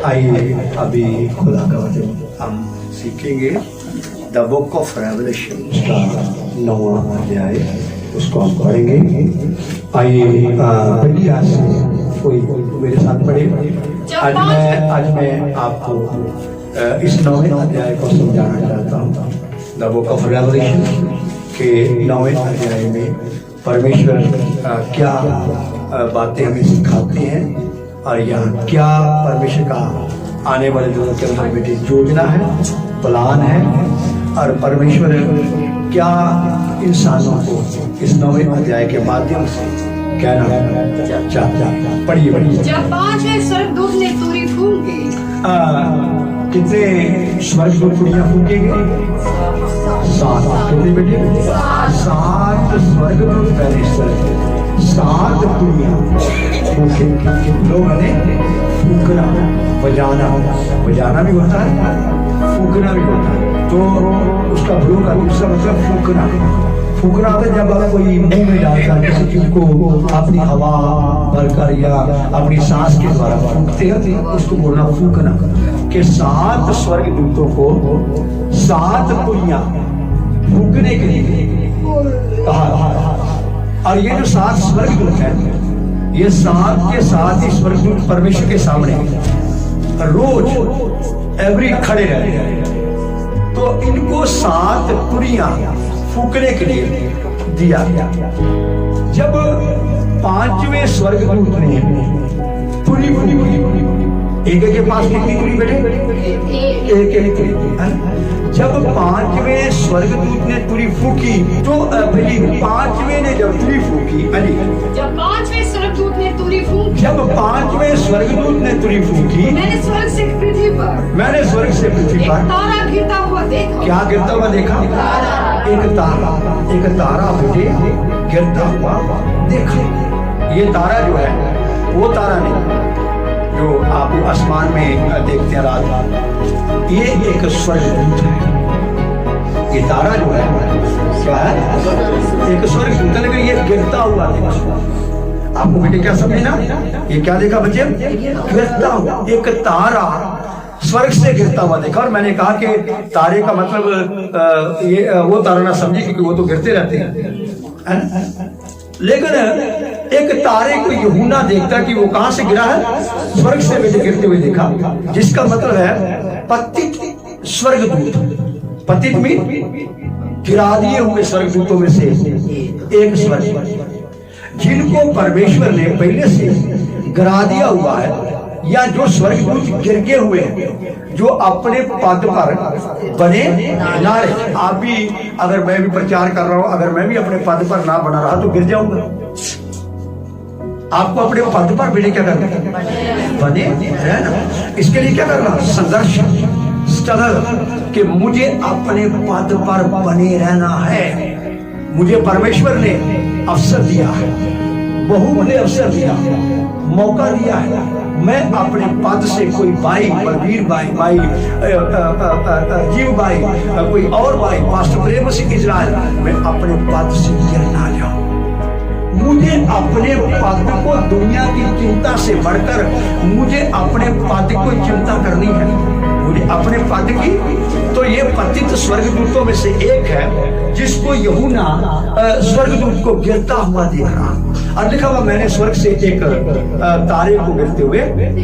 आइए अभी खुदा का वचन हम सीखेंगे। द बुक ऑफ रेवलेशन का 9वां अध्याय, उसको हम पढ़ेंगे। आइए पहली आज से कोई मेरे साथ पढ़े। आज मैं आपको इस 9वें अध्याय को समझाना चाहता हूँ। द बुक ऑफ रेवलेशन के 9वें अध्याय में परमेश्वर क्या बातें हमें सिखाते हैं और यहाँ क्या परमेश्वर का आने वाले दिनों के अंदर बेटी योजना है, प्लान है, और परमेश्वर क्या इंसानों को इस 9वें अध्याय के माध्यम से कहना चाहता है। पढ़िए पढ़िए। जब 5वें स्वर्गदूत ने तुरी फूंकी, कितने स्वर्गदूत तुरियां फूंकेंगे? 7। कितने बेटे? 7 स्वर्गदूत पहले स्वर्ग 7 तुरियां लोग ने फूकना, बजाना भी होता है, फूकना भी होता है। तो उसका ब्लो का दूसरा मतलब फूकना होता है जब आप कोई मुंह में डालकर किसी चीज को अपनी हवा भरकर या अपनी सांस के द्वारा फूकते हैं, उसको बोलना फूकना। के 7 स्वर्गदूतों को 7 तुरियां फूकने के लिए कहा। और ये जो 7 स्वर्गदूत हैं, ये 7 के 7 ही स्वर्गदूत परमेश्वर के सामने रोज एवरी खड़े रहते हैं। तो इनको 7 तुरियां फूकने के लिए दिया गया। जब 5वें स्वर्गदूत ने तुरी फूकी, एक के पास कितनी तुरी बेटे? एक तुरी। जब 5वें स्वर्गदूत ने तुरी फूकी तो 5वें ने जब तुरी फूकी, जब 5वें स्वर्गदूत ने तुरी फूंकी, जब 5वें स्वर्गदूत ने तुरी फूकी, मैंने स्वर्ग से पृथ्वी पर तारा गिरता हुआ देखा। क्या गिरता हुआ देखा? एक तारा बेटे गिरता हुआ देखा। ये तारा जो है वो तारा नहीं जो आप आसमान में देखते हैं रात, ये एक स्वर्गदूत है। ये तारा जो है क्या है? एक स्वर्गदूत है, लेकिन ये गिरता हुआ देखा। आपको बेटे क्या समझना? ये क्या देखा बच्चे? गिरता हुआ एक तारा स्वर्ग से गिरता हुआ देखा। और मैंने कहा कि तारे का मतलब ये वो तारा ना समझे क्योंकि वो तो गिरते रहते हैं, लेकिन एक तारे को यूहन्ना देखता कि वो कहां से गिरा है? स्वर्ग से बेटे गिरते हुए देखा, जिसका मतलब है पतित स्वर्गदूत। पतित में गिरा दिए हुए स्वर्गदूतों में से एक स्वर्गदूत, जिनको परमेश्वर ने पहले से गिरा दिया हुआ है, या जो स्वर्गदूत गिर गए हुए हैं, जो अपने पद पर बने ना रहे। आप भी, अगर मैं भी प्रचार कर रहा हूं, अगर मैं भी अपने पद पर ना बना रहा तो गिर जाऊंगा। आपको अपने पद पर बेटे क्या करना? बने रहना। इसके लिए क्या करना? संघर्ष, स्ट्रगल, कि मुझे अपने पद पर बने रहना है। मुझे परमेश्वर ने अवसर दिया है, बहुमूल्य अवसर दिया, मौका दिया है। मैं अपने पद से कोई भाई, बलवीर भाई, जीव भाई, कोई और भाई, पास्टर प्रेम सिंह इजराइल, मैं अपने पद से गिर ना जाऊं। मुझे अपने पद को दुनिया की चिंता से बढ़कर मुझे अपने पद को चिंता करनी है, मुझे अपने पद की। तो ये पतित स्वर्गदूतों में से एक है जिसको यूहन्ना स्वर्गदूत को गिरता हुआ देख रहा। और लिखा हुआ मैंने स्वर्ग से एक तारे को गिरते हुए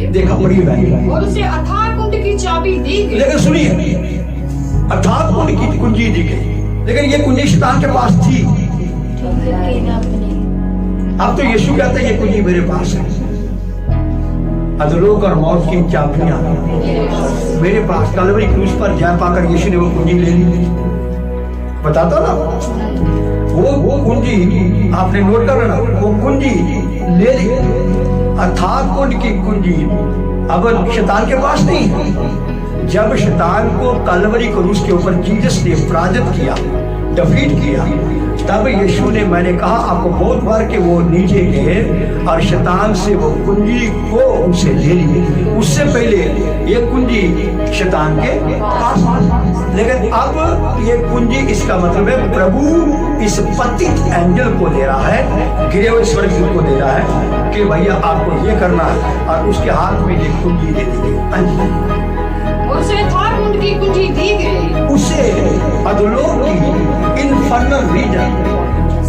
देखा। पढ़िए मैंने, और उसे अथाह कुंड की चाबी दी गई। लेकिन सुनिए, अथाह कुंड की कुंजी दी गई, लेकिन ये कुंजी शैतान के पास थी। अब तो यीशु कहते हैं ये कुंजी मेरे पास है, अधलोक और मौत की चाबियां मेरे पास। कलवरी क्रूस पर जय पाकर यीशु ने वो कुंजी ले ली। बताता ना, वो कुंजी आपने नोट कर लेना, वो कुंजी ले ली, अथाह कुंड की कुंजी अब शैतान के पास नहीं। जब शैतान को कलवरी क्रूस के ऊपर जीसस ने पराजित किया, डिफीट किया, तब यीशु ने, मैंने कहा आपको बहुत बार कि वो नीचे गए और शैतान से वो कुंजी को उसे ले ली। उससे पहले ये कुंजी शैतान के पास, लेकिन अब ये कुंजी, इसका मतलब है प्रभु इस पतित एंजल को दे रहा है, गिरे हुए स्वर्गदूत को दे रहा है कि भैया आपको ये करना है, और उसके हाथ में ये कुंजी दे दी गई। उसे अथाह कुंड की कुंजी दी गई, उसे अधोलोक की इनफर्नल रीजन,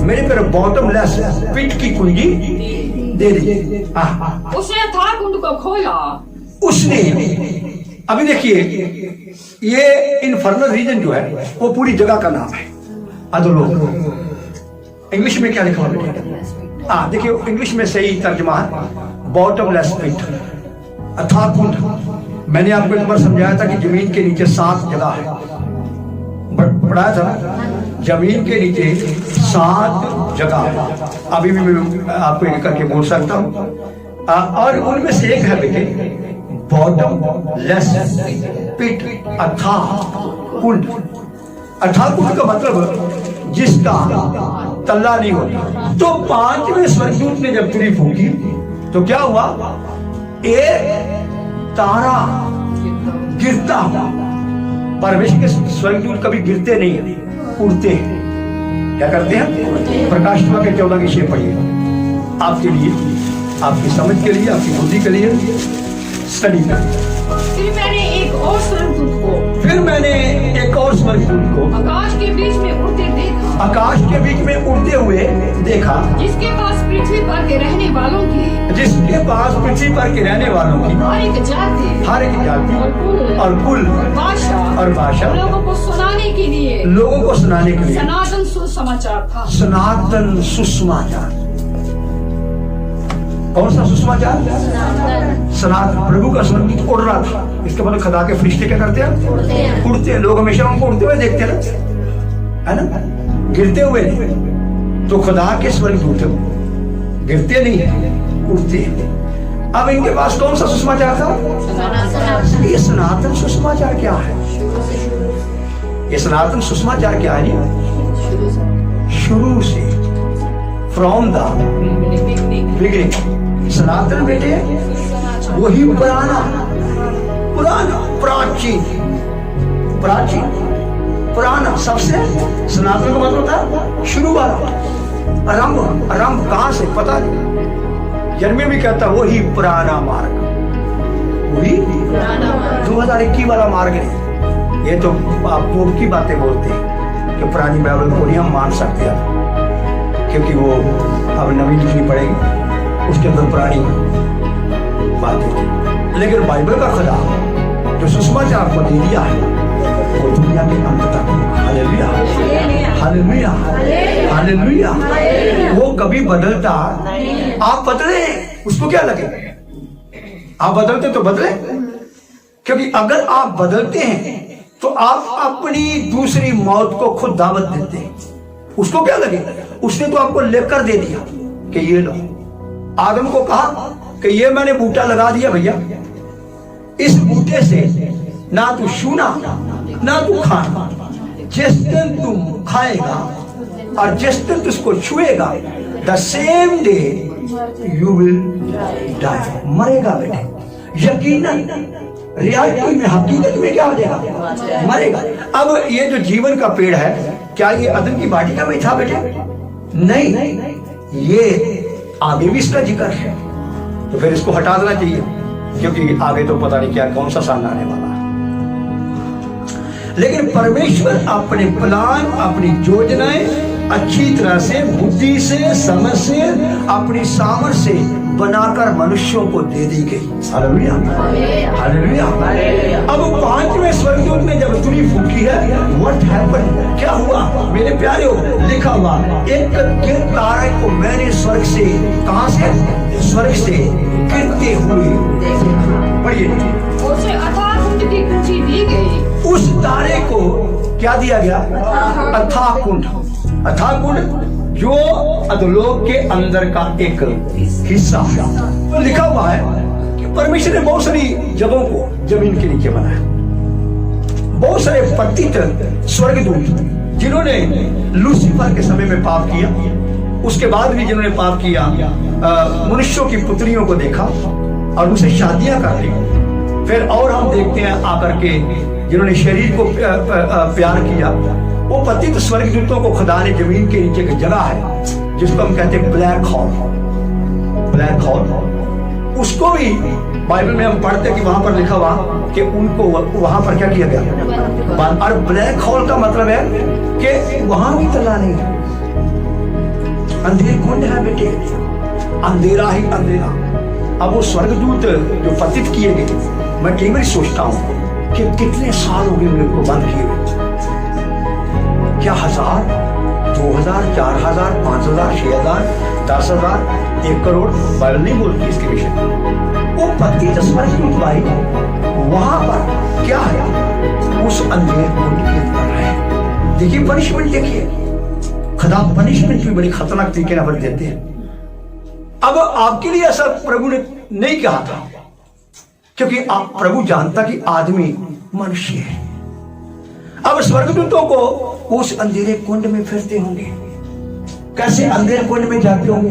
मेरे पर बॉटमलेस पिट की कुंजी दे दी। उसने अथाह कुंड को खोला। उसने, अभी देखिए, ये इनफर्नल रीजन जो है वो पूरी जगह का नाम है, अधोलोक। इंग्लिश में क्या लिखा हुआ है? देखिए, इंग्लिश में सही तर्जुमा है बॉटमलेस पिट, अथाह कुंड। मैंने आपको एक बार समझाया था कि जमीन के नीचे 7 जगह है, पढ़ाया था ना, जमीन के नीचे 7 जगह। अभी भी मैं आपको एक करके बोल सकता हूँ, और उनमें से एक है बेटे बॉटम लेस पिट, अथाह कुंड। अथाह कुंड का मतलब जिसका तल्ला नहीं होता। तो 5वें स्वर्गदूत ने जब तुरी फूकी तो क्या हुआ? एक तारा गिरता। परमेश्वर के स्वर्गदूत कभी गिरते नहीं है, उड़ते हैं। क्या करते हैं? प्रकाश 14 की 6 पढ़िए, आपके लिए, आपकी समझ के लिए, आपकी बुद्धि के लिए स्टडी करें। फिर मैंने एक और स्वर्गदूत को आकाश के बीच में उड़ते देखा, आकाश के बीच में उड़ते हुए देखा, जिसके पास पृथ्वी पर के रहने वालों की हर एक जाति और कुल और भाषा लोगों को सुनाने के लिए सनातन सुसमाचार था। सनातन सुसमाचार। कौन सा सुसमाचार? सनातन। प्रभु का स्वर्गदूत उड़ रहा था, इसके मतलब खदा के फरिश्ते क्या करते हैं? उड़ते हैं। लोग हमेशा उनको उड़ते हुए देखते हैं, है ना, गिरते हुए नहीं। तो खुदा के स्वर्गदूत गिरते नहीं है, उड़ते हैं। अब इनके पास कौन सा सुसमाचार था? ये सनातन सुसमाचार क्या है? ये सनातन सुसमाचार क्या है? शुरू से, फ्रॉम द बिगिनिंग। सनातन बेटे वही पुराना, प्राचीन, पुराना, सबसे। सनातन का मतलब था शुरू वाला, आरंभ कहां से पता नहीं। यिर्मयाह भी कहता वही पुराना मार्ग, वही 2021 वाला मार्ग नहीं। ये तो आप पूर्व की बातें बोलते हैं कि पुरानी बाइबल को नहीं हम मान सकते हैं, क्योंकि वो अब नवी लिखनी पड़ेगी, उसके अंदर पुरानी बातें। लेकिन बाइबल का खुदा जो सुसमाचार को दे दिया है वो दुनिया के अंत तक। Hallelujah, hallelujah, hallelujah. वो कभी बदलता। आप बदले, उसको क्या लगे? आप बदलते तो बदले, क्योंकि अगर आप बदलते हैं तो आप अपनी दूसरी मौत को खुद दावत देते हैं। उसको क्या लगे? उसने तो आपको लेकर दे दिया कि ये लो। आदम को कहा कि ये मैंने बूटा लगा दिया भैया, इस बूटे से ना तू छूना ना तू खाना, जिस दिन तुम खाएगा और जिस दिन तुझको छुएगा, the same day you will die, मरेगा बेटे। यकीनन रियलिटी में, हकीकत में क्या हो जाएगा? मरेगा। अब ये जो जीवन का पेड़ है, क्या ये अदम की बाटी का भी था बेटे? नहीं, ये आगे भी इसका जिक्र है, तो फिर इसको हटा देना चाहिए, क्योंकि आगे तो पता नहीं क्या कौन सा सन आने वाला है। लेकिन परमेश्वर अपने प्लान, अपनी योजनाएं अच्छी तरह से, बुद्धि से, समझ से, अपनी सामर्थ्य से बनाकर मनुष्यों को दे दी गई। Hallelujah, hallelujah. अब 5वें स्वर्गदूत ने जब तुरी फूकी है, व्हाट हैपेंड, क्या हुआ मेरे प्यारे? लिखा हुआ एक तारे को मैंने स्वर्ग से, कहां से? स्वर्ग से गिरते हुए पढ़िए। उसे अथाह कुंड की कुंजी दी गई। उस तारे को क्या दिया गया? अथाह कुंड। अथाह कुंड जो अधोलोक के अंदर का एक हिस्सा है। तो लिखा हुआ है कि परमेश्वर ने बहुत सारी जगहों को जमीन के नीचे बनाया। बहुत सारे पतित स्वर्गदूत जिन्होंने लूसीफर के समय में पाप किया, उसके बाद भी जिन्होंने पाप किया, मनुष्यों की पुत्रियों को देखा और उनसे शादियां कर ली। फिर और हम देखते हैं आकर के जिन्होंने शरीर को प्यार किया, वो पतित स्वर्गदूतों को खुदा ने जमीन के नीचे की जगह है जिसको हम कहते हैं ब्लैक होल। ब्लैक होल उसको भी बाइबल में हम पढ़ते हैं कि वहां पर लिखा हुआ कि उनको वहां पर क्या किया गया? और ब्लैक होल का मतलब है कि वहां भी तला नहीं है, अंधेर कुंड है बेटे, अंधेरा ही अंधेरा। अब वो स्वर्गदूत जो पतित किए गए, मैं कई बार सोचता हूं कि कितने साल हो गए उनको बंद किए हुए। क्या 1000, 2000, 4000, 5000, 6000, 10,000, 1 करोड़? बाइबल नहीं बोलती इसके विषय। वो पतित स्वर्गदूत भाई वहां पर क्या है? उस अंधेर कुंड के अंदर है। देखिए पनिशमेंट, देखिए खुदा पनिशमेंट भी बड़ी खतरनाक तरीके से देते हैं। अब आपके लिए ऐसा प्रभु ने नहीं कहा था, क्योंकि आप प्रभु जानता कि आदमी मनुष्य है। अब स्वर्गदूतों को उस अंधेरे कुंड में फिरते होंगे। कैसे अंधेरे कुंड में जाते होंगे?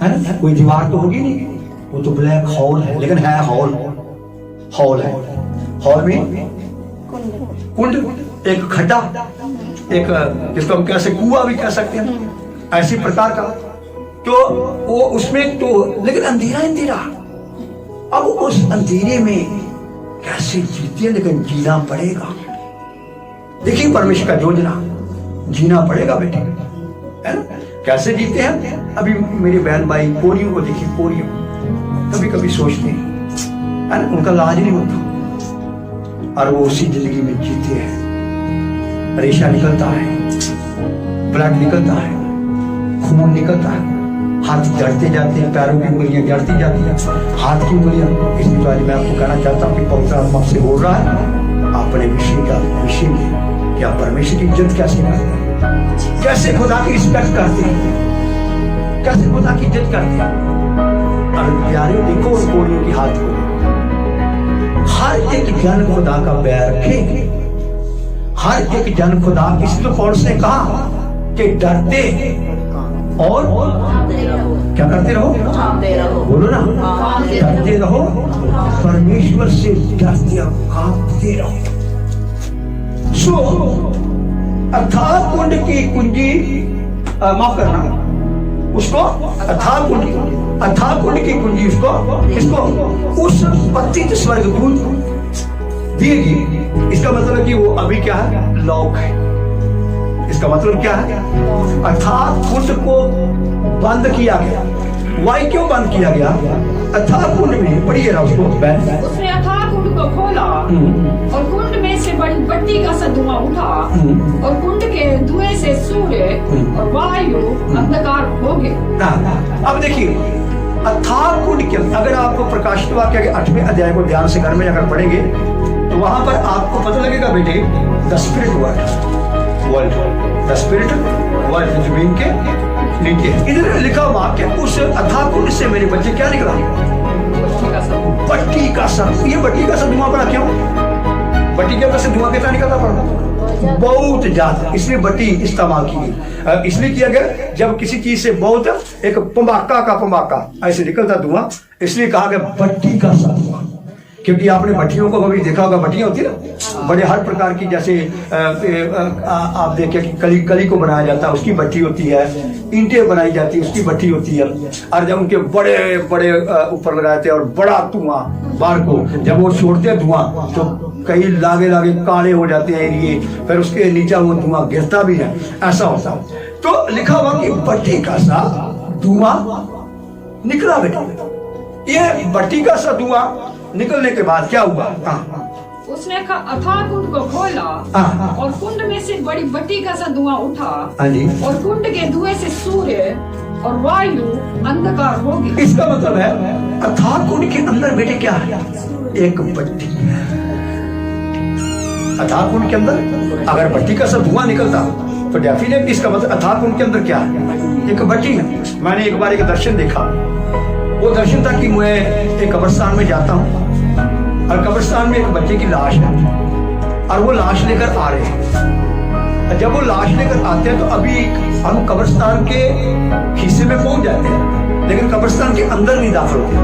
है ना, कोई दीवार तो होगी नहीं, वो तो ब्लैक हॉल है, लेकिन है हॉल, हॉल है। हॉल में कुंड, एक खड्डा, एक जिसको हम कैसे कुआं भी कह सकते हैं, ऐसी प्रकार का। तो वो उसमें तो, लेकिन अंधेरा अंधेरा। अब उस अंधेरे में कैसे जीते? लेकिन जीना पड़ेगा। देखिए परमेश्वर का योजना, जीना पड़ेगा बेटे, है ना? कैसे जीते हैं? अभी मेरे बहन भाई पोरियों को देखिए, पोरियों कभी कभी सोचते हैं, है ना, उनका इलाज नहीं होता और वो उसी जिंदगी में जीते हैं। रेशा निकलता है, ब्लड निकलता है, खून निकलता है, हाथ जड़ते जाते हैं, पैरों की उंगलियां जड़ती जाती हैं, हाथ की उंगलियां। इसलिए तो आज मैं आपको कहना चाहता हूँ कि पवित्र आत्मा से बोल रहा है अपने विषय में क्या परमेश्वर की इज्जत कैसे करते हैं, कैसे खुदा की रिस्पेक्ट करते हैं, कैसे खुदा की इज्जत करते हैं। और प्यारे देखो उन कोड़ियों की हाथ को, हर एक जन खुदा का पैर रखे, हर एक जन खुदा। इसलिए तो पौलुस ने कहा कि डरते और क्या करते रहो? बोलो ना, डरते रहो, परमेश्वर से डरते और कांपते रहो। सो अथाह कुंड की कुंजी, माफ करना, उसको अथाह कुंड की कुंजी उसको, इसको उस पतित स्वर्गदूत देगी। इसका मतलब है कि वो अभी क्या है? लॉक है। इसका मतलब क्या है? अथाह कुंड को बंद किया गया। वाई क्यों बंद किया गया? अथाह कुंड में, पढ़िए ना उसको। उसने अथाह कुंड को खोला और कुंड में से बड़ी भट्टी का सा धुआं उठा और कुंड के धुएं से सूर्य और वायु अंधकार हो गए। अब देखिए अथाह कुंड के, अगर आपको प्रकाशित वाक्य के 8वें अध्याय को ध्यान से घर में अगर पढ़ेंगे तो वहां पर आपको पता लगेगा बेटे, the spirit world, the spirit world जमीन के नीचे। इधर लिखा हुआ कि उस अथाह कुंड से मेरे बच्चे क्या निकला? भट्टी का सा। ये भट्टी का सा धुआं पड़ा क्यों? भट्टी के अंदर से धुआं कितना निकलता पड़ा? बहुत ज्यादा। इसलिए भट्टी इस्तेमाल की गई, इसलिए किया गया जब किसी चीज से बहुत एक पमाका ऐसे निकलता धुआं, इसलिए कहा गया भट्टी का सा धुआं। क्योंकि आपने भट्टियों को कभी देखा होगा, भट्टियां होती है ना बड़े हर प्रकार की, जैसे आप देखिए कि कली को बनाया जाता है उसकी भट्टी होती है, ईंटें बनाई जाती है उसकी भट्टी होती है। और जब उनके बड़े बड़े ऊपर लगाते हैं और बड़ा धुआं बाहर को जब वो छोड़ते हैं धुआं तो कई लागे लागे काले हो जाते हैं एरिए, फिर उसके नीचे वो धुआं गिरता भी है, ऐसा होता है। तो लिखा हुआ कि भट्टी का सा धुआं निकला बेटा। ये भट्टी का सा धुआं निकलने के बाद क्या हुआ? उसने अथाह कुंड को खोला और कुंड में से बड़ी भट्टी का सा धुआं उठा और कुंड के धुएं से सूर्य और वायु अंधकार हो गई। इसका मतलब है अथाह कुंड के अंदर बेटे क्या है? एक भट्टी है। अथाह कुंड के अंदर अगर भट्टी का सा धुआं निकलता तो डेफिनेटली इसका मतलब अथाह कुंड के अंदर क्या है? एक भट्टी है। मैंने एक बार एक दर्शन देखा, वो दर्शन था कि मैं एक कब्रिस्तान में जाता हूँ और कब्रिस्तान में एक बच्चे की लाश है और वो लाश लेकर आ रहे हैं। जब वो लाश लेकर आते हैं तो अभी हम कब्रिस्तान के हिस्से में पहुंच जाते हैं, लेकिन कब्रिस्तान के अंदर नहीं दाखिल होते।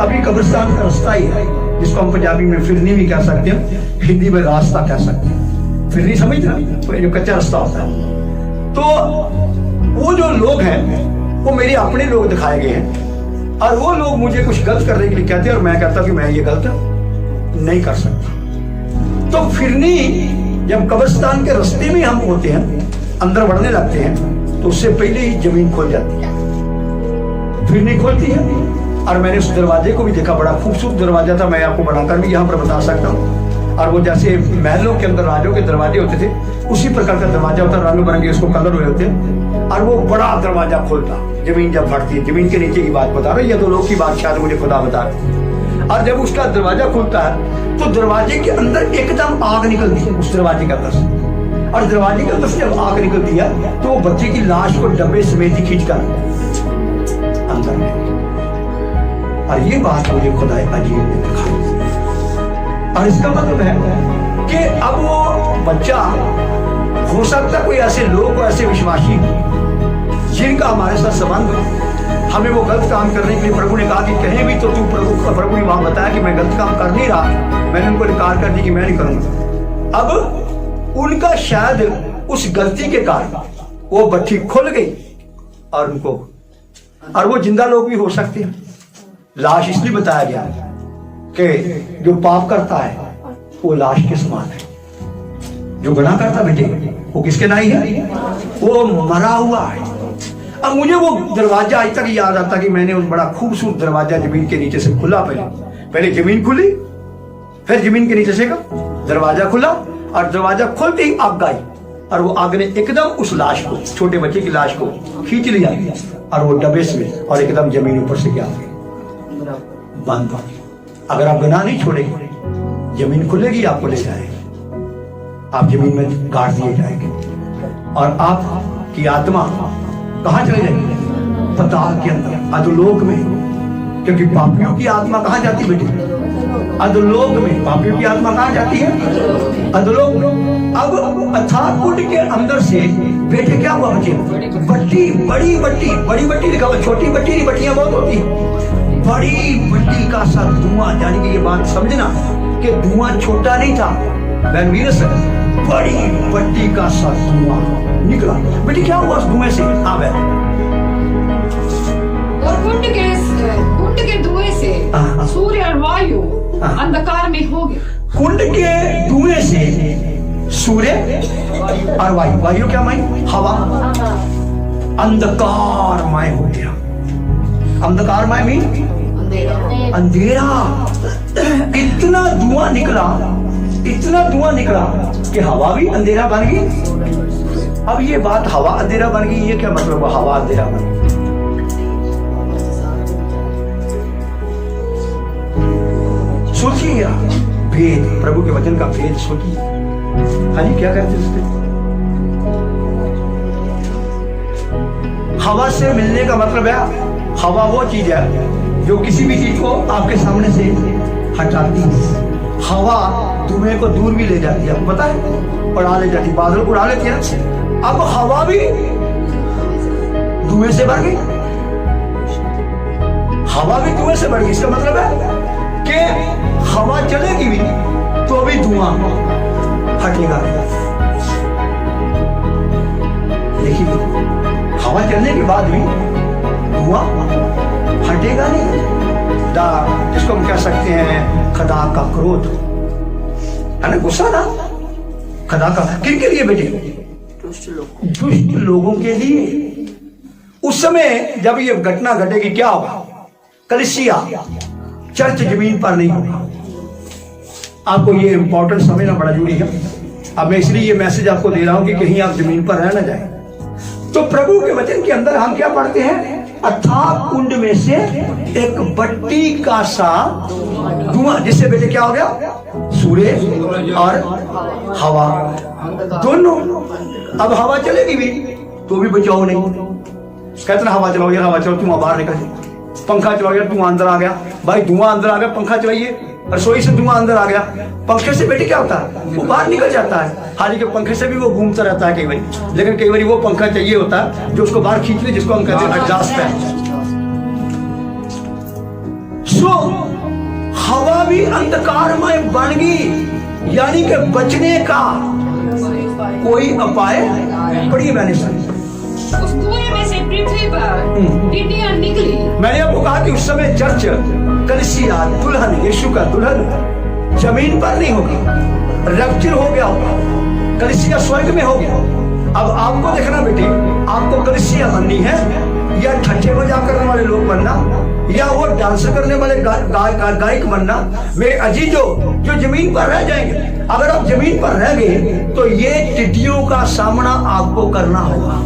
अभी कब्रिस्तान का रास्ता ही है, जिसको हम पंजाबी में फिरनी भी कह सकते हैं, हिंदी में रास्ता कह सकते हैं। फिरनी समझते ना, तो जो कच्चा रास्ता होता है। तो वो जो लोग हैं वो मेरे अपने लोग दिखाए गए हैं और वो लोग मुझे कुछ गलत करने के लिए कहते हैं और मैं कहता कि मैं ये गलत नहीं कर सकता। तो फिरनी जब कब्रिस्तान के रास्ते में हम होते हैं, अंदर बढ़ने लगते हैं, तो उससे पहले ही जमीन खोल जाती है, फिरनी खोलती है। और मैंने उस दरवाजे को भी देखा, बड़ा खूबसूरत दरवाजा था, मैं आपको बनाकर भी यहाँ पर बता सकता हूँ। और वो जैसे महलों के अंदर राजों के दरवाजे होते थे, उसी प्रकार का दरवाजा होता, रंग बिरंगे उसको कलर हुए होते, और वो बड़ा दरवाजा खोलता, जमीन जब फटती है, जमीन के नीचे की बात बता रहा, ये तो लोग की बात शायद मुझे खुदा बता रहे। और जब उसका दरवाजा खुलता है तो दरवाजे के अंदर एकदम आग निकलती है, उस दरवाजे के अंदर से। और दरवाजे के अंदर से जब आग निकलती है तो वो बच्चे की लाश को डब्बे समेत ही खींच कर अंदर में। और ये बात मुझे खुदा अजीब ने दिखाई। और इसका मतलब है कि अब वो बच्चा, हो सकता कोई ऐसे लोग, ऐसे विश्वासी जिनका हमारे साथ संबंध हो, हमें वो गलत काम करने के लिए प्रभु ने कहा कि कहीं भी तो तू प्रभु ने वहां बताया कि मैं गलत काम कर नहीं रहा, मैंने उनको इनकार कर दी कि मैं नहीं करूंगा। अब उनका शायद उस गलती के कारण वो भट्टी खुल गई और उनको, और वो जिंदा लोग भी हो सकते हैं। लाश इसलिए बताया गया कि जो पाप करता है वो लाश के समान है, जो गुनाह करता बेटे वो किसके नाई है? वो मरा हुआ है। अब मुझे वो दरवाजा आज तक याद आता कि मैंने उस बड़ा खूबसूरत दरवाजा जमीन के नीचे से खुला, पहले जमीन खुली, फिर जमीन के नीचे से दरवाजा खुला और दरवाजा खुलते ही आग आई और वो आग ने एकदम उस लाश को, छोटे बच्चे की लाश को खींच लिया और वो डब्बे में, और एकदम जमीन ऊपर से क्या बंद। अगर आप गुनाह नहीं छोड़ेंगे, जमीन खुलेगी, आपको ले जाएगी, आप जमीन में गाड़ दिए जाएंगे और आपकी आत्मा कहां चले जाएगी? पताल के अंदर, अधोलोक में। क्योंकि पापियों की आत्मा कहां जाती बेटे? अधोलोक में। पापियों की आत्मा कहां जाती है? अधोलोक में। अब अथाह कुंड के अंदर से बेटे क्या हुआ बच्चे? भट्टी, बड़ी भट्टी, बड़ी भट्टी लिखा हुआ, छोटी भट्टी नहीं, भट्टियां बहुत होती है। बड़ी भट्टी का सा धुआं, यानी कि ये बात समझना कि धुआं छोटा नहीं था, बड़ी भट्टी का सा धुआं निकला। बेटी क्या हुआ उस धुएं से? हाँ बहन। और कुंड के धुएं से सूर्य और वायु अंधकार में हो गए। कुंड के धुएं से सूर्य और वायु, वायु क्या माई? हवा, अंधकारमय हो गया। अंधकारमय मीन अंधेरा। इतना धुआं निकला, इतना धुआं निकला कि हवा भी अंधेरा बन गई। अब ये बात हवा अंधेरा बन गई, ये क्या मतलब? हवा अंधेरा बन गई। सोचिए भेद, प्रभु के वचन का भेद सोचिए। हाँ जी, क्या करते उसके? हवा से मिलने का मतलब है, हवा वो चीज है जो किसी भी चीज को आपके सामने से हटाती है। हवा धुएं को दूर भी ले जाती है, आपको पता है, उड़ा ले जाती, बादल उड़ा लेती है ना। अब हवा भी धुएं से बढ़ गई, हवा भी धुएं से बढ़ गई। इसका मतलब है कि हवा चलेगी भी तो भी धुआं हटेगा। देखिए, हवा चलने के बाद भी धुआं हटेगा नहीं। जिसको हम कह सकते हैं खुदा का क्रोध, है ना, गुस्सा ना, खुदा का किन के लिए बेटे? दुष्ट लोगों के लिए। उस समय जब ये घटना घटेगी क्या होगा? कलीसिया, चर्च जमीन पर नहीं होगा। आपको ये इंपॉर्टेंट समझना बड़ा जरूरी है। अब मैं इसलिए ये मैसेज आपको दे रहा हूं कि कहीं आप जमीन पर रह ना जाए। तो प्रभु के वचन के अंदर हम क्या पढ़ते हैं? अथाह कुंड में से एक बट्टी का सा धुआं, जिससे बेटे क्या हो गया? सूर्य और हवा दोनों। अब हवा चलेगी भी तो भी बचाओ नहीं। कहते ना हवा चलाओ यार, हवा चलाओ, धुआं बाहर निकल जाए। पंखा चलाओ यार, धुआं अंदर आ गया। भाई धुआं अंदर आ गया, पंखा चलाइए। रसोई से धुआं अंदर आ गया, पंखे से बेटे क्या होता है? वो बाहर निकल जाता है। हालांकि पंखे से भी वो घूमता रहता है कई बार, लेकिन कई बार वो पंखा चाहिए होता है जो उसको बाहर खींच ले, जिसको हम कहते हैं एग्जॉस्ट फैन। सो हवा भी अंधकारमय बन गई, यानी कि बचने का कोई उपाय पड़ी। मैंने उस धुएं में से पृथ्वी पर टिड्डियां निकली। मैंने आपको कहा कि उस समय चर्च, कलीसिया, दुल्हन, यीशु का दुल्हन जमीन पर नहीं होगी, रैप्चर हो गया होगा, कलीसिया स्वर्ग में होगी। अब आपको देखना बेटे, आपको कलीसिया बननी है या ठट्ठे मजाक करने वाले लोग बनना, या वो डांस करने वाले गायक बनना? मेरे अजीजों, जो जमीन पर रह जाएंगे, अगर आप जमीन पर रह गए तो ये टिड्डियों का सामना आपको करना होगा।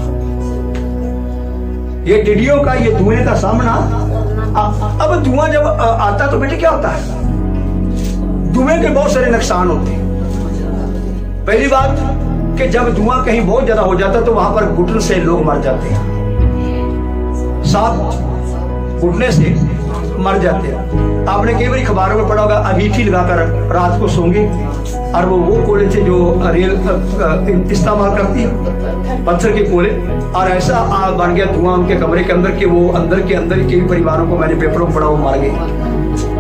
ये टिड्डियों का, ये धुएं का सामना। अब धुआं जब आता तो बेटे क्या होता है? धुएं के बहुत सारे नुकसान होते हैं। पहली बात कि जब धुआं कहीं बहुत ज्यादा हो जाता है तो वहां पर घुटन से लोग मर जाते हैं, सांप घुटने से मर जाते हैं। आपने कई बार खबरों में पढ़ा होगा, अंगीठी लगाकर रात को सोंगे, और वो कोले थे जो रेल इस्तेमाल करती है, पत्थर के कोले, और ऐसा आग बन गया धुआं उनके कमरे के अंदर कि वो अंदर के अंदर कई परिवारों को, मैंने पेपरों में पढ़ा, वो मर गए।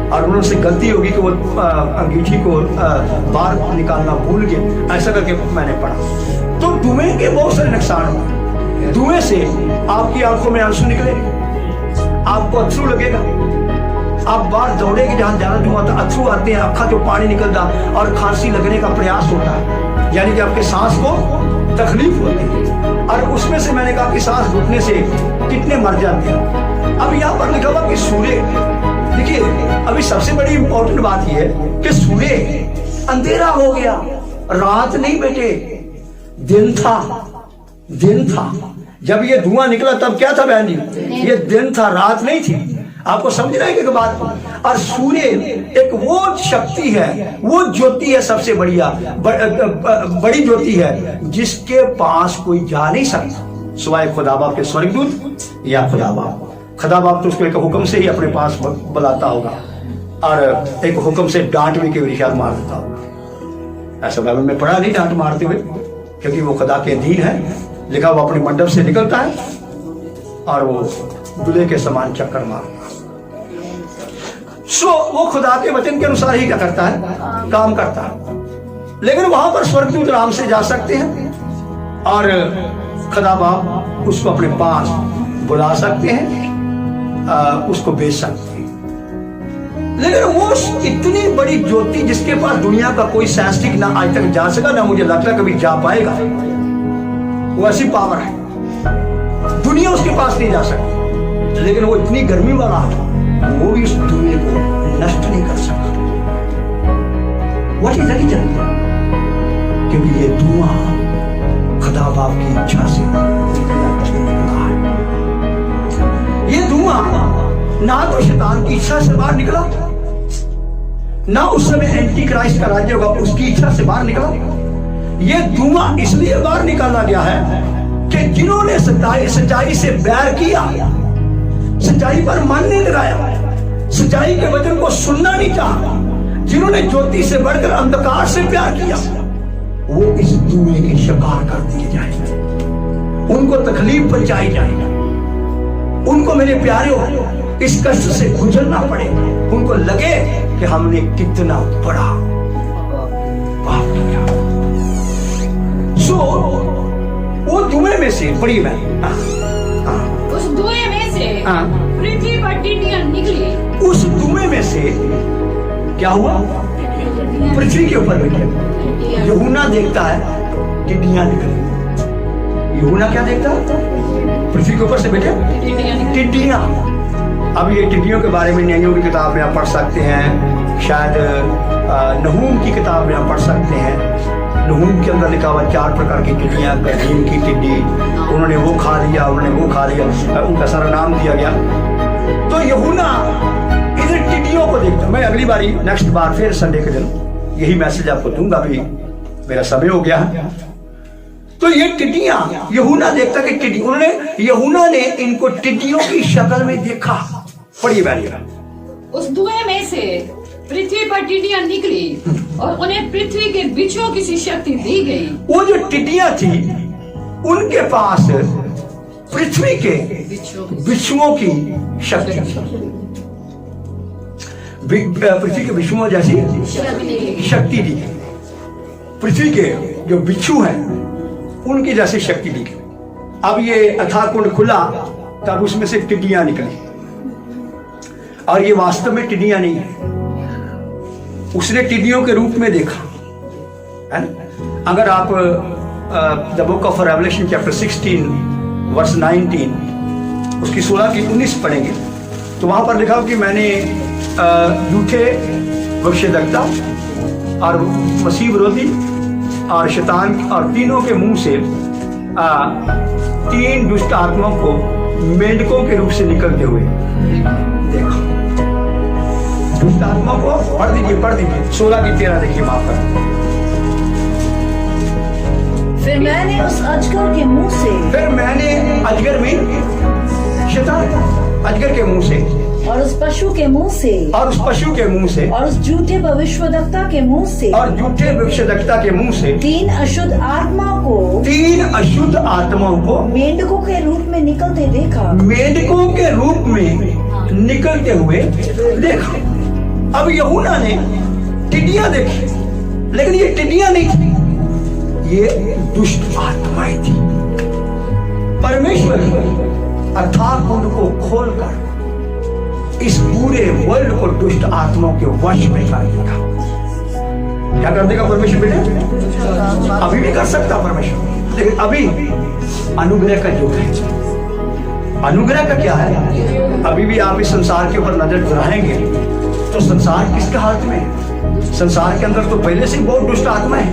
और उन्होंने गलती होगी कि वो अंगीठी को बाहर निकालना भूल गए, ऐसा करके मैंने पढ़ा। तो धुएं के बहुत सारे नुकसान होते। धुएं से आपकी आंखों में आंसू निकलेंगे, आपको अथरू लगेगा, आप बाहर दौड़ेंगे जहां जाना धुआं तो अथरू आते हैं, अखा जो पानी निकलता और खांसी लगने का प्रयास होता है, यानी कि आपके सांस को तकलीफ होती है। और उसमें से मैंने कहा कि सांस घुटने से कितने मर जाते हैं। अब यहाँ पर लिखा हुआ कि सूर्य, देखिए अभी सबसे बड़ी इंपॉर्टेंट बात यह है कि सूर्य अंधेरा हो गया, रात नहीं बेटे, दिन था। दिन था जब ये धुआं निकला, तब क्या था बहन जी? ये दिन था, रात नहीं थी। आपको समझना है कि बात। और सूर्य एक वो शक्ति है, वो ज्योति है, सबसे बढ़िया बड़ी ज्योति है, जिसके पास कोई जा नहीं सकता सिवाय खुदा बाप के स्वर्गदूत या खुदा बाप। खुदा बाप तो उसको एक हुक्म से ही अपने पास बुलाता होगा, और एक हुक्म से डांट भी के विचार मार देता होगा। ऐसा बाइबल में पढ़ा नहीं डांट मारते हुए, क्योंकि वो खुदा के अधीन है। लिखा वो अपने मंडप से निकलता है और वो दूल्हे के समान चक्कर मारता है। सो वो खुदा के वचन के अनुसार ही क्या करता है? काम करता है। लेकिन वहां पर स्वर्गदूत आराम से जा सकते हैं, और खुदा बाप उसको अपने पास बुला सकते हैं, उसको भेज सकते हैं। लेकिन वो इतनी बड़ी ज्योति जिसके पास दुनिया का कोई साइंटिस्ट ना आज तक जा सका, ना मुझे लगता कभी जा पाएगा, वो ऐसी पावर है, दुनिया उसके पास नहीं जा सकती। लेकिन वो इतनी गर्मी वाला है, वो भी उस दुनिया को नष्ट नहीं कर सकता। What is the reason? क्योंकि ये धुआं खुदा बाप की इच्छा से निकला है। ये धुआं ना तो शैतान की इच्छा से बाहर निकला, ना उस समय एंटी क्राइस्ट का राज्य होगा उसकी इच्छा से बाहर निकला। ये धुआं इसलिए बाहर निकाला गया है कि जिन्होंने सच्चाई से बैर किया, सच्चाई पर मन नहीं लगाया, सच्चाई के वचन को सुनना नहीं चाहा, जिन्होंने ज्योति से बढ़कर अंधकार से प्यार किया, वो इस धुएं के शिकार कर दिए जाएंगे, उनको तकलीफ पहुंचाई जाएगी, उनको मेरे प्यारे इस कष्ट से गुजरना पड़े। उनको लगे कि हमने कितना बड़ा पाप किया। सो वो धुएं में से बड़ी मैं उस धुएं में से पृथ्वी पर टिड्डियां निकली। उस धुएं में से क्या हुआ? पृथ्वी के ऊपर बैठे यूहन्ना देखता है टिड्डियां निकली। यूहन्ना क्या देखता है? पृथ्वी के ऊपर से बैठे टिड्डियां। अब ये टिड्डियों के बारे में न्यायों की किताब में आप पढ़ सकते हैं, शायद नहूम की किताब में आप पढ़ सकते हैं। नहूम के अंदर लिखा हुआ 4 प्रकार की टिड्डियां, कदीम की टिड्डी, उन्होंने वो खा लिया, उन्होंने वो खा लिया, उनका सारा नाम दिया गया। तो यूहन्ना इधर टिड्डियों को देखता। मैं अगली बारी नेक्स्ट बार फिर संडे के दिन यही मैसेज आपको दूंगा, अभी मेरा समय हो गया है। तो ये टिड्डियां यूहन्ना देखता कि टिड्डी, यूहन्ना ने इनको टिड्डियों की शक्ल में देखा। पढ़िए बैठिएगा। उस धुएं में से पृथ्वी पर टिड्डियां निकली और उन्हें पृथ्वी के बिच्छुओं की सी शक्ति दी गई। वो जो टिड्डियां थी उनके पास पृथ्वी के बिच्छुओं की शक्ति, पृथ्वी के बिच्छुओं जैसी शक्ति दी। पृथ्वी के जो बिच्छू हैं उनकी जैसी शक्ति दी। अब ये अथाह कुंड खुला तब उसमें से टिड्डियां निकली, और ये वास्तव में टिड्डियां नहीं है, उसने टिड्डियों के रूप में देखा, है ना? अगर आप the book of Revelation chapter 16 verse 19 उसकी 16 की 19 पढ़ेंगे तो वहां पर लिखा कि मैंने झूठे भविष्यद्वक्ता और मसीह विरोधी और शैतान और तीनों के मुंह से 3 दुष्ट आत्माओं को मेंढकों के रूप से निकलते हुए देखा। दुष्ट आत्मा को पढ़ दीजिए 16 की 13 देखिए, माफ कर। फिर मैंने उस अजगर के मुंह से, फिर मैंने अजगर में शैतान, अजगर के मुंह से, और उस पशु के मुंह से, और उस पशु के मुंह से, और उस झूठे भविष्यद्वक्ता के मुंह से, और झूठे भविष्यद्वक्ता के मुंह से 3 अशुद्ध आत्माओं को, 3 अशुद्ध आत्माओं को मेंढकों के रूप में निकलते देखा। मेंढकों के रूप में निकलते हुए देखा। अब यूहन्ना ने टिड्डियां देखी, लेकिन ये टिड्डियां नहीं थी, ये दुष्ट आत्माएं थी। परमेश्वर अर्थात कुंड को खोलकर इस पूरे वर्ल्ड को दुष्ट आत्माओं के वश में कर देगा। क्या कर देगा परमेश्वर बेटे? अभी भी कर सकता परमेश्वर, लेकिन अभी अनुग्रह का युग है। अनुग्रह का क्या है? अभी भी आप इस संसार के ऊपर नजर चढ़ाएंगे तो संसार किसके हाथ में है? संसार के अंदर तो पहले से बहुत दुष्ट आत्मा है।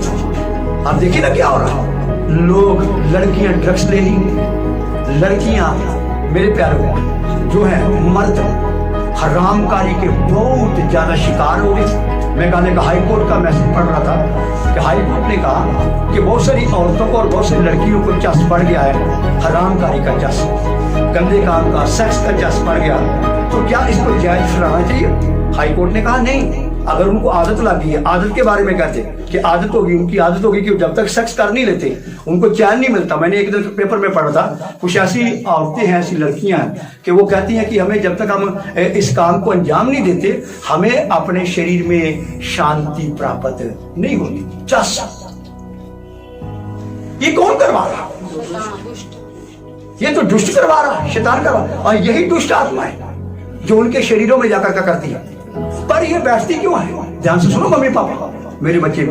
आप देखिए ना क्या हो रहा है। लोग, लड़कियां ड्रग्स ले ली, लड़कियां मेरे प्यारे जो है मर्द हरामकारी के बहुत ज्यादा शिकार हो गए। मैं कहने का हाई कोर्ट का मैसेज पढ़ रहा था कि हाई कोर्ट ने कहा कि बहुत सारी औरतों को और बहुत सारी लड़कियों को चस्प पड़ गया है, हरामकारी का चस्प, गंदे काम का, सेक्स का चस्प पड़ गया। तो क्या इसको जायज ठहराना चाहिए? हाई कोर्ट ने कहा नहीं। अगर उनको आदत लगी है, आदत के बारे में कहते कि आदत होगी, उनकी आदत होगी कि जब तक सेक्स कर नहीं लेते उनको चैन नहीं मिलता। मैंने एक दिन पेपर में पढ़ा था, कुछ ऐसी औरतें हैं, ऐसी लड़कियां हैं कि वो कहती हैं कि हमें जब तक हम इस काम को अंजाम नहीं देते हमें अपने शरीर में शांति प्राप्त नहीं होती। ये कौन करवा रहा? ये तो दुष्ट करवा रहा, शैतान करवा, और यही दुष्ट आत्मा है जो उनके शरीरों में जाकर क्या करती है। पर ये बैठती क्यों है? ध्यान से सुनो मम्मी पापा, मेरे बच्चे,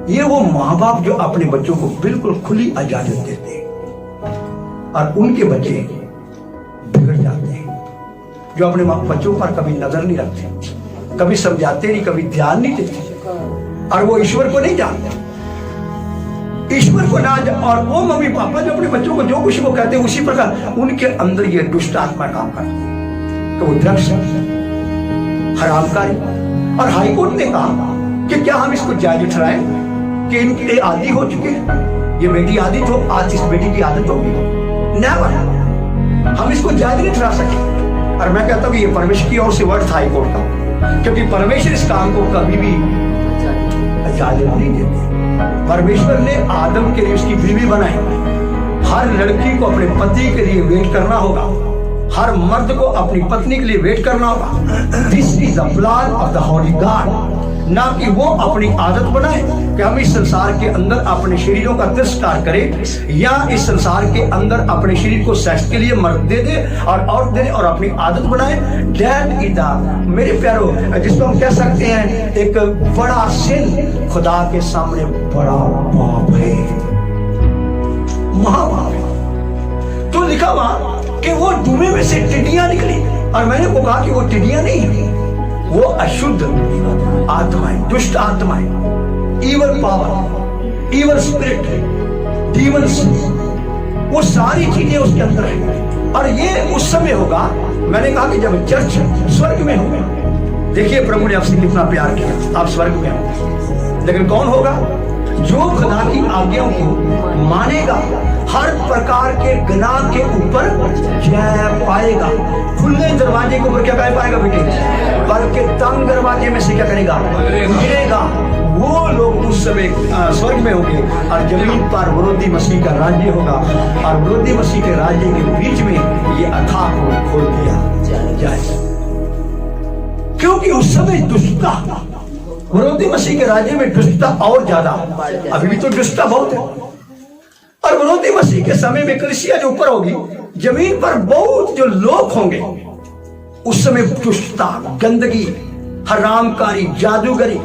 ये वो माँ बाप जो अपने बच्चों को बिल्कुल खुली इजाजत देते हैं और उनके बच्चे बिगड़ जाते हैं, जो अपने बच्चों पर कभी नजर नहीं रखते, कभी समझाते नहीं, कभी ध्यान नहीं देते, और वो ईश्वर को नहीं जानते। ईश्वर को ना और वो मम्मी पापा जो अपने बच्चों को जो कुछ वो कहते हैं उसी प्रकार उनके अंदर ये दुष्ट आत्मा काम करती है। तो वो ड्रग्स, हरामकारी, और हाईकोर्ट ने कहा कि क्या हम इसको जायज ठहराएं कि इनके आदी हो चुके हैं, ये बेटी आदी तो आज इस बेटी की आदत होगी, नेवर, हम इसको जायज नहीं ठहरा सके। और मैं कहता हूँ कि ये परमेश्वर की ओर से वर्ड था हाईकोर्ट का, क्योंकि परमेश्वर इस काम को कभी भी इजाजत नहीं देते। परमेश्वर ने आदम के लिए उसकी बीवी बनाई। हर लड़की को अपने पति के लिए वेट करना होगा, हर मर्द को अपनी पत्नी के लिए वेट करना होगा। This is the plan of the holy God, ना कि वो अपनी आदत बनाए कि हम इस संसार के अंदर अपने शरीरों का तिरस्कार करें, या इस संसार के अंदर अपने शरीर को सेक्स के लिए मर्द दे दे और औरत दे दे और अपनी आदत बनाए। दैट इज द, मेरे प्यारो, जिसको हम कह सकते हैं एक बड़ा सिन, खुदा के सामने बड़ा पाप है, महापाप है। तो लिखा हुआ कि वो धुएं में से टिड्डियां निकली, और मैंने को कहा कि वो टिड्डियां नहीं, वो अशुद्ध आत्माएं, दुष्ट आत्माएं, evil power, evil spirit, demons, वो सारी चीजें उसके अंदर है। और ये उस समय होगा, मैंने कहा कि जब चर्च स्वर्ग में होगा। देखिए प्रभु ने आपसे कितना प्यार किया, आप स्वर्ग में हो, लेकिन कौन होगा? जो खुदा की आज्ञाओं को मानेगा, हर प्रकार के गुनाह के ऊपर जय पाएगा। खुले दरवाजे के ऊपर क्या पाएगा बेटे? बल्कि तंग दरवाजे में से क्या करेगा? गिरेगा। वो लोग उस समय स्वर्ग में होंगे, और जमीन पर विरोधी मसीह का राज्य होगा, और विरोधी मसीह के राज्य के बीच में ये अथाह को खोल दिया जाए, क्योंकि उस समय दुष्टता, विरोधी मसीह के राज्य में दुष्टता और ज्यादा, अभी भी तो दुष्टता बहुत है। और विरोधी मसीह के समय में कलीसिया जो ऊपर होगी, जमीन पर बहुत जो लोग होंगे, उस समय दुष्टता, गंदगी, हरामकारी, जादूगरी,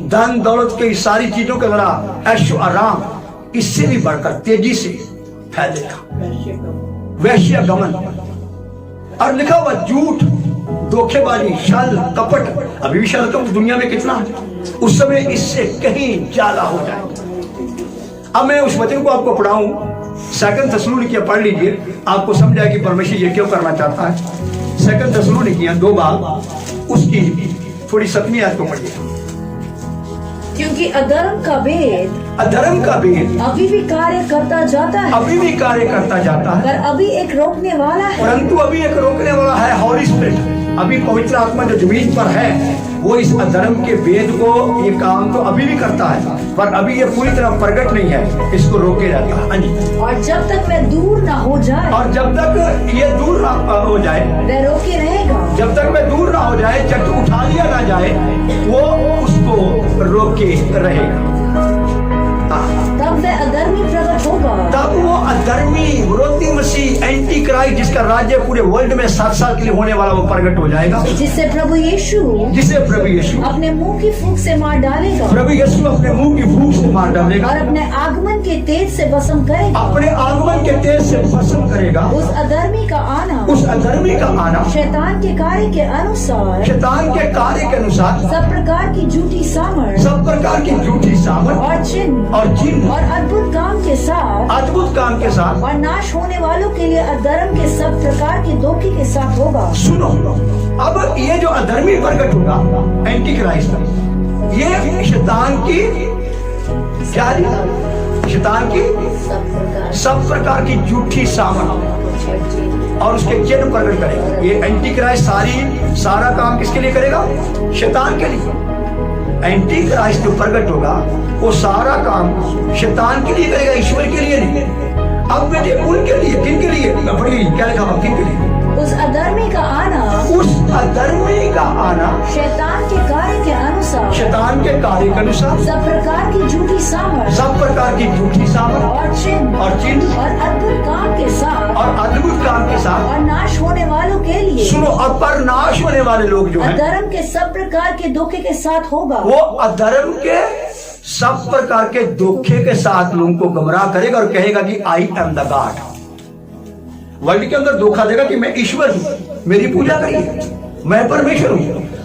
धन दौलत की सारी चीजों का लड़ा, ऐशो आराम, इससे भी बढ़कर तेजी से फैलेगा वैश्य गमन। और लिखा हुआ झूठ, धोखेबाजी, छल कपट, अभी भी छल कपट दुनिया में कितना है, उस समय इससे कहीं ज्यादा हो जाएगा। अब मैं उस वचन को आपको पढ़ाऊं, 2 थिस्सलुनीकियां पढ़ लीजिए, आपको समझ आएगी परमेश्वर ये क्यों करना चाहता है। 2 थिस्सलुनीकियां 2 भाग, उसकी थोड़ी 7वीं आयत को पढ़िए। क्योंकि अधर्म का भेद अभी भी कार्य करता जाता है, अभी भी कार्य करता जाता है, पर अभी एक रोकने वाला है, परंतु अभी एक रोकने वाला है, हॉली स्पिरिट। अभी पवित्र आत्मा जो जमीन पर है, वो इस अधर्म के भेद को, ये काम तो अभी भी करता है, पर अभी ये पूरी तरह प्रकट नहीं है, इसको रोके रहता है। और जब तक वह दूर ना हो जाए, और जब तक ये दूर ना हो जाए, वह रोके रहेगा। जब तक वह दूर ना हो जाए, जब तक उठा लिया ना जाए, वो उसको रोके रहेगा। तब वह अधर्मी प्रकट होगा, तब वो अधर्मी, विरोधी मसीह, एंटी क्राइस्ट, जिसका राज्य पूरे वर्ल्ड में 7 साल के लिए होने वाला, वो प्रकट हो जाएगा, जिसे प्रभु यीशु अपने मुंह की फूंक से मार डालेगा, प्रभु यीशु अपने मुंह की फूंक से मार डालेगा, और अपने आगमन के तेज से भस्म करेगा, अपने आगमन के तेज से भस्म करेगा। उस अधर्मी का आना शैतान के कार्य के अनुसार, सब प्रकार की झूठी सामर्थ और चिन्ह और अद्भुत काम के साथ और नाश होने वालों के लिए अधर्म के सब प्रकार के धोखे के साथ होगा। सुनो, अब ये जो अधर्मी प्रकट होगा, एंटी क्राइस्ट, ये शैतान की क्या, शैतान की सब प्रकार की झूठी सामर्थ और उसके चिन्ह प्रकट करेगा। ये एंटी क्राइस्ट सारा काम किसके लिए करेगा? शैतान के लिए। एंटी क्राइस्ट जो प्रकट होगा, वो सारा काम शैतान के लिए करेगा, ईश्वर के लिए नहीं। अब बेटे उनके लिए, किन के लिए? पढ़िए क्या लिखा हुआ, किन के लिए? उस अधर्मी का आना शैतान के कार्य के अनुसार, सब प्रकार की झूठी सामर्थ और चिन्ह और अद्भुत काम के साथ और नाश होने वालों के लिए। सुनो, अब पर नाश होने वाले लोग जो हैं, अधर्म के सब प्रकार के धोखे के साथ होगा। वो अधर्म के सब प्रकार के धोखे के साथ लोगों को गुमराह करेगा और कहेगा कि I am the God. World के अंदर धोखा देगा कि मैं ईश्वर हूं, मेरी पूजा करिए, मैं परमेश्वर हूं।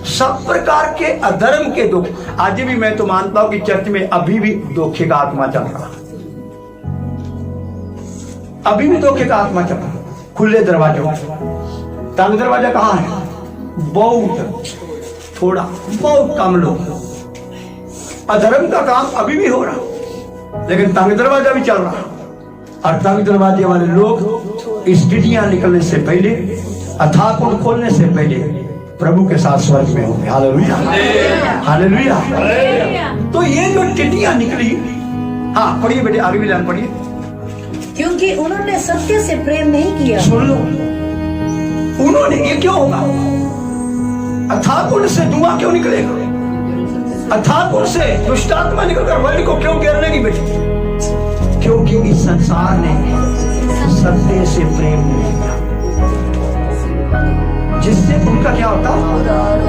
सब प्रकार के अधर्म के दुख, आज भी मैं तो मानता हूं कि चर्च में अभी भी धोखे का आत्मा चल रहा, अभी भी धोखे का आत्मा चल रहा। खुले दरवाजों, तंग दरवाजा कहां है? बहुत थोड़ा, बहुत कम लोग। अधर्म का काम अभी भी हो रहा, लेकिन तंग दरवाजा भी चल रहा। और तंग दरवाजे वाले लोग इस टिड्डियां निकलने से पहले, अथाह कुंड खोलने से पहले प्रभु के साथ स्वर्ग में होंगे। Hallelujah, hallelujah. तो ये जो टिड्डियां निकली, हाँ पढ़िए बेटे, आगे भी लाइन पढ़िए। क्योंकि उन्होंने सत्य से प्रेम नहीं किया, सुन लो, उन्होंने, ये क्यों होगा? अथाह कुंड से धुआं क्यों निकलेगा? अथाह कुंड से दुष्ट आत्मा निकलकर वर्ल्ड को क्यों घेरने की बेटी? क्योंकि इस संसार ने सत्य से प्रेम नहीं किया, जिससे उनका क्या होता?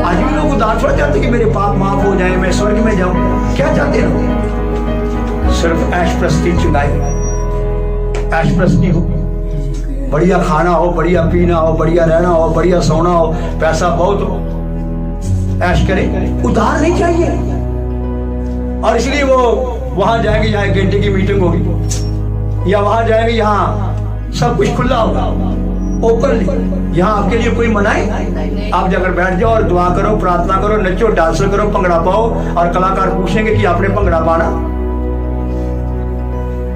आज भी लोग उदार थोड़ा चाहते कि मेरे पाप माफ हो जाए, मैं स्वर्ग में जाऊं। क्या चाहते हो? सिर्फ ऐश प्रस्ती चुनाई, ऐश प्रस्ती हो, बढ़िया खाना हो, बढ़िया पीना हो, बढ़िया रहना हो, बढ़िया सोना हो, पैसा बहुत हो, ऐश करें, उधार नहीं चाहिए। और इसलिए वो वहां जाएंगे यहाँ 1 घंटे की मीटिंग होगी, या वहां जाएंगे यहाँ सब कुछ खुला होगा, ओपनली। यहाँ आपके लिए कोई मनाए? आप जाकर बैठ जाओ और दुआ करो, प्रार्थना करो, नचो, डांस करो, भंगड़ा पाओ, और कलाकार पूछेंगे कि आपने भंगड़ा पाना?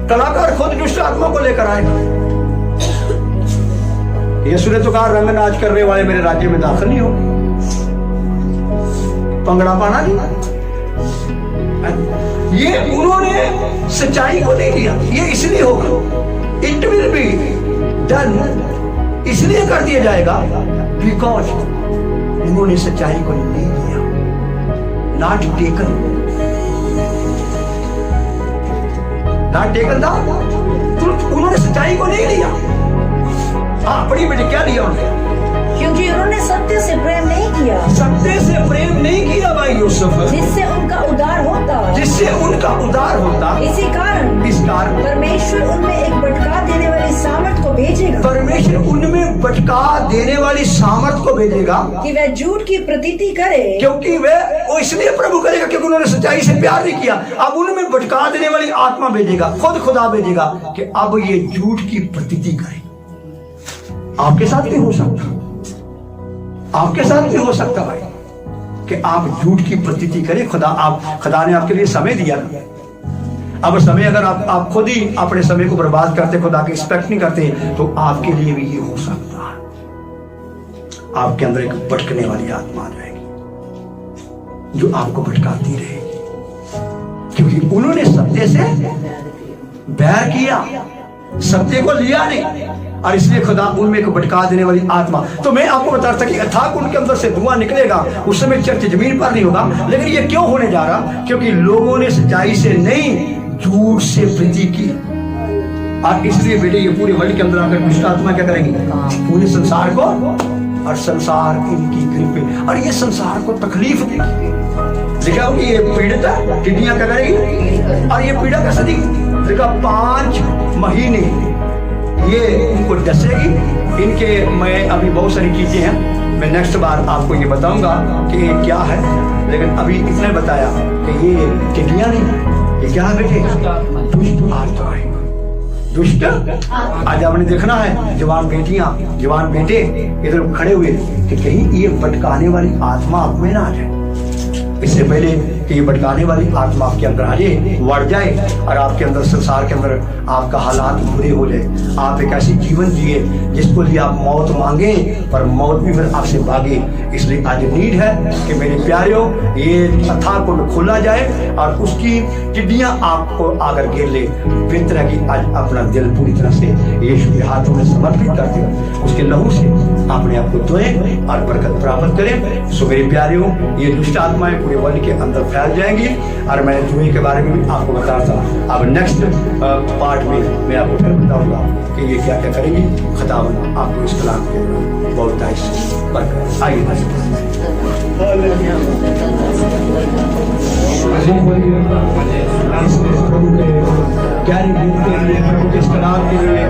कलाकार खुद दुष्ट आत्मा को लेकर आए। यीशु ने तो कहा रंग नाच करने वाले मेरे राज्य में दाखिल नहीं हो। भंगड़ा पाना नहीं, ये उन्होंने सच्चाई को नहीं लिया। ये इसलिए होगा, इट विल बी डन, इसलिए कर दिया जाएगा बिकॉज उन्होंने सच्चाई को नहीं लिया। नॉट टेकन था, उन्होंने सच्चाई को नहीं लिया। हाँ, बड़ी बेटे क्या लिया उन्होंने? क्योंकि उन्होंने सत्य से प्रेम नहीं किया। सत्य से प्रेम नहीं किया भाई यूसुफ, जिससे उनका उद्धार होता, जिससे उनका उद्धार होता। इस कारण परमेश्वर उनमें एक भटका देने वाली सामर्थ को भेजेगा। परमेश्वर उनमें भटका देने वाली सामर्थ को भेजेगा कि वह झूठ की प्रतीति करे, क्योंकि वो इसलिए प्रभु करेगा क्योंकि उन्होंने सच्चाई से प्यार नहीं किया। अब उनमें भटका देने वाली आत्मा भेजेगा, खुद खुदा भेजेगा कि अब ये झूठ की प्रतीति करे। आपके साथ भी हो सकता, आपके साथ भी हो सकता भाई कि आप झूठ की प्रतीति करें। खुदा ने आपके लिए समय दिया ना। अब समय अगर आप खुद ही अपने समय को बर्बाद करते, खुदा की रिस्पेक्ट नहीं करते, तो आपके लिए भी ये हो सकता है। आपके अंदर एक भटकने वाली आत्मा आ जाएगी जो आपको भटकाती रहेगी, क्योंकि उन्होंने सत्य से बैर किया, सत्य को लिया नहीं, और इसलिए खुदा उनमें को भटका देने वाली आत्मा। तो मैं आपको बता रहा था कि अथाह कुंड के अंदर से धुआं निकलेगा, उस समय चर्च जमीन पर नहीं होगा। लेकिन ये क्यों होने जा रहा? क्योंकि लोगों ने सच्चाई से नहीं, झूठ से प्रीति की। और इसलिए बेटे ये पूरे वर्ल्ड के अंदर आकर दुष्ट आत्मा क्या करेंगी? पूरे संसार को, और संसार इनकी ग्रिप पे, और ये संसार को तकलीफ देगी। देखा कि ये पीड़ित है, टिड्डियां क्या करेगी? और ये पीड़ा कैसे देगी? देखा 5 महीने ये उनको डसेगी। इनके मैं अभी बहुत सारी चीजें हैं, मैं नेक्स्ट बार आपको ये बताऊंगा कि ये क्या है, लेकिन अभी इतना बताया कि ये टिड्डियां नहीं, ये क्या है बेटे? दुष्ट आत्माएं, दुष्ट। आज आपने देखना है जवान बेटियां, जवान बेटे इधर खड़े हुए कि कहीं ये भटकाने वाली आत्मा आप में ना आ जाए। इससे पहले कि ये भटकाने वाली आत्मा आपके अंदर आ जाए, बढ़ जाए, और आपके अंदर, संसार के अंदर आपका हालात बुरे हो जाए, आप एक ऐसी जीवन जिए जिसको लिए आप मौत मांगे पर मौत भी फिर आपसे भागे। इसलिए आज नीड है कि मेरे प्यारियों, ये अथाह कुंड खोला जाए और उसकी टिड्डियां आपको आकर घेर ले। बेहतर है कि आज अपना दिल पूरी तरह से यीशु के हाथों में समर्पित कर दे, उसके लहू से अपने आप को धोएं और बरकत प्राप्त करें। सो मेरे प्यारियों, ये दुष्ट आत्माएं पूरे वर्ल्ड के अंदर फैल जाएंगी, और मैं जुए के बारे में भी आपको बता रहा था। अब नेक्स्ट पार्ट में मैं आपको फिर बताऊंगा कि ये क्या क्या करेंगी। खुदावंद आपको इस कलाम के बहुत आइए प्रभु के प्यारे दिन के लिए, प्रभु के इस कलाम के लिए